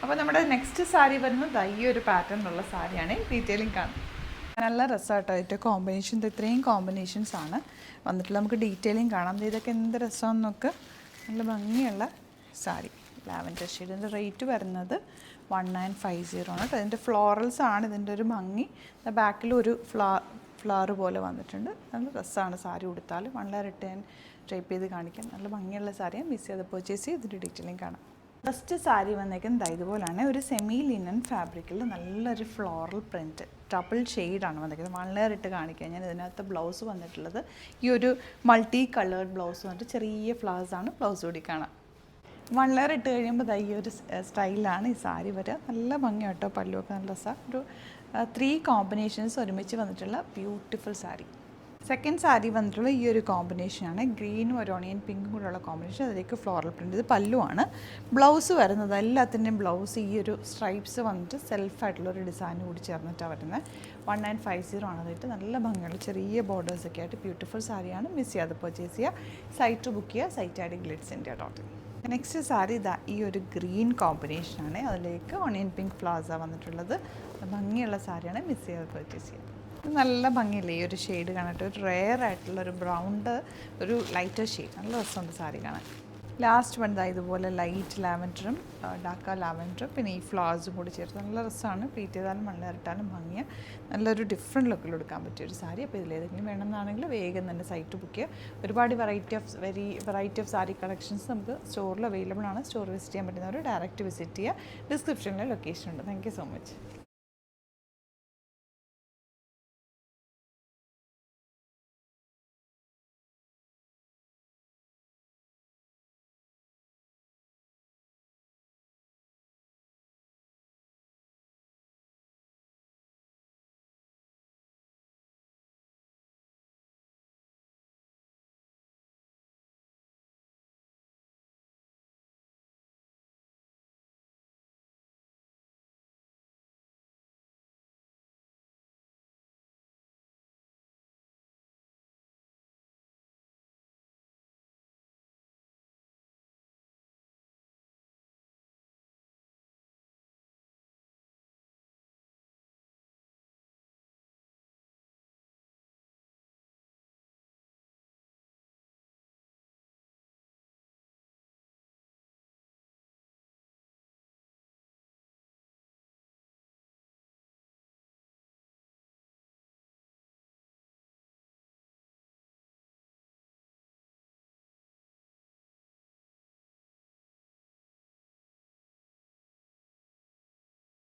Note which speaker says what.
Speaker 1: അപ്പോൾ നമ്മുടെ നെക്സ്റ്റ് സാരി വരുന്നത് ഈ ഒരു പാറ്റേണിലുള്ള സാരിയാണ്. ഡീറ്റെയിലിംഗ് കാണും. നല്ല രസമായിട്ടോ കോമ്പിനേഷൻ. ഇത്രയും കോമ്പിനേഷൻസ് ആണ് വന്നിട്ടുള്ളത്. നമുക്ക് ഡീറ്റെയിലിംഗ് കാണാം. ഇതൊക്കെ എന്ത് രസമാണെന്ന് നോക്ക്. നല്ല ഭംഗിയുള്ള സാരി, ലാവൻഡർ ഷെയ്ഡ്. ഇതിൻ്റെ റേറ്റ് വരുന്നത് 1950 ആണ് കേട്ടോ. ഇതിൻ്റെ ഫ്ലോറൽസ് ആണ് ഇതിൻ്റെ ഒരു ഭംഗി. ബാക്കിൽ ഒരു ഫ്ലവർ പോലെ വന്നിട്ടുണ്ട്. നല്ല രസമാണ് സാരി ഉടുത്താൽ. വളരെ ഞാൻ ഡ്രൈപ്പ് ചെയ്ത് കാണിക്കാൻ നല്ല ഭംഗിയുള്ള സാരിയാണ്. മിസ് ചെയ്ത് പർച്ചേസ് ചെയ്ത് ഇതിൻ്റെ ഡീറ്റെയിലിംഗ് കാണാം. ഫസ്റ്റ് സാരി വന്നേക്കുന്നത് ഇതുപോലാണ്. ഒരു സെമി ലിനൻ ഫാബ്രിക്കിൽ നല്ലൊരു ഫ്ലോറൽ പ്രിൻറ്റ് ഡബിൾ ഷെയ്ഡാണ് വന്നിരിക്കുന്നത്. വളരെ കാണിക്കാൻ ഞാൻ ഇതിനകത്ത് ബ്ലൗസ് വന്നിട്ടുള്ളത് ഈ ഒരു മൾട്ടി കളേർഡ് ബ്ലൗസ് വന്നിട്ട് ചെറിയ ഫ്ലവേഴ്സാണ് ബ്ലൗസ് കൂടി കാണാം. വളരെ കഴിയുമ്പോൾ ഈ ഒരു സ്റ്റൈലാണ് ഈ സാരി വരിക. നല്ല ഭംഗിയാട്ടോ. പല്ലുവൊക്കെ നല്ല രസമാണ്. ഒരു 3 കോമ്പിനേഷൻസ് ഒരുമിച്ച് വന്നിട്ടുള്ള ബ്യൂട്ടിഫുൾ സാരി. സെക്കൻഡ് സാരി വന്നിട്ടുള്ള ഈ ഒരു കോമ്പിനേഷനാണ്. ഗ്രീനും ഒരു ഓണിയൻ പിങ്കും കൂടെയുള്ള കോമ്പിനേഷൻ. അതിലേക്ക് ഫ്ലോറൽ പ്രിൻറ്റ്. ഇത് പല്ലുവാണ്. ബ്ലൗസ് വരുന്നത് എല്ലാത്തിൻ്റെയും ബ്ലൗസ് ഈ ഒരു സ്ട്രൈപ്സ് വന്നിട്ട് സെൽഫായിട്ടുള്ളൊരു ഡിസൈൻ കൂടി ചേർന്നിട്ടാണ് വരുന്നത്. 1950 ആണ് അതിട്ട്. നല്ല ഭംഗിയുള്ള ചെറിയ ബോർഡേഴ്സൊക്കെ ആയിട്ട് ബ്യൂട്ടിഫുൾ സാരിയാണ്. മിസ് ചെയ്യാതെ പർച്ചേസ് ചെയ്യുക. സൈറ്റ് ബുക്ക് ചെയ്യുക. Site I D glitz.in. Next sari ഇതാ ഈ ഒരു ഗ്രീൻ കോമ്പിനേഷനാണ്. അതിലേക്ക് ഓണിയൻ പിങ്ക് പ്ലാസ വന്നിട്ടുള്ളത്. ഭംഗിയുള്ള സാരിയാണ്. മിസ് ചെയ്യാതെ പർച്ചേസ് ചെയ്യുക. നല്ല ഭംഗിയില്ലേ ഈ ഒരു ഷെയ്ഡ് കാണട്ടെ. ഒരു റെയർ ആയിട്ടുള്ള ഒരു ബ്രൗണ്ട് ഒരു ലൈറ്റർ ഷെയ്ഡ്. നല്ല രസമുണ്ട് സാരി കാണാൻ. ലാസ്റ്റ് വൺ ഇതുപോലെ ലൈറ്റ് ലാവൻഡറും ഡാർക്ക ലാവൻഡറും പിന്നെ ഈ ഫ്ലവേഴ്സും കൂടി ചേർത്ത് നല്ല രസമാണ്. പ്ലീറ്റ് ചെയ്താലും മണ്ണേറിട്ടാലും ഭംഗിയാണ്. നല്ലൊരു ഡിഫറെൻറ്റ് ലുക്കിൽ എടുക്കാൻ പറ്റിയൊരു സാരി. അപ്പോൾ ഇതിലേതെങ്കിലും വേണമെന്നാണെങ്കിൽ വേഗം തന്നെ സൈറ്റ് ബുക്ക് ചെയ്യുക. ഒരുപാട് വെറൈറ്റി ഓഫ് സാരി കളക്ഷൻസ് നമുക്ക് സ്റ്റോറിൽ അവൈലബിൾ ആണ്. സ്റ്റോർ വിസിറ്റ് ചെയ്യാൻ പറ്റുന്നവർ ഡയറക്റ്റ് വിസിറ്റ് ചെയ്യുക. ഡിസ്ക്രിപ്ഷനിൽ ലൊക്കേഷൻ ഉണ്ട്. Thank you so much.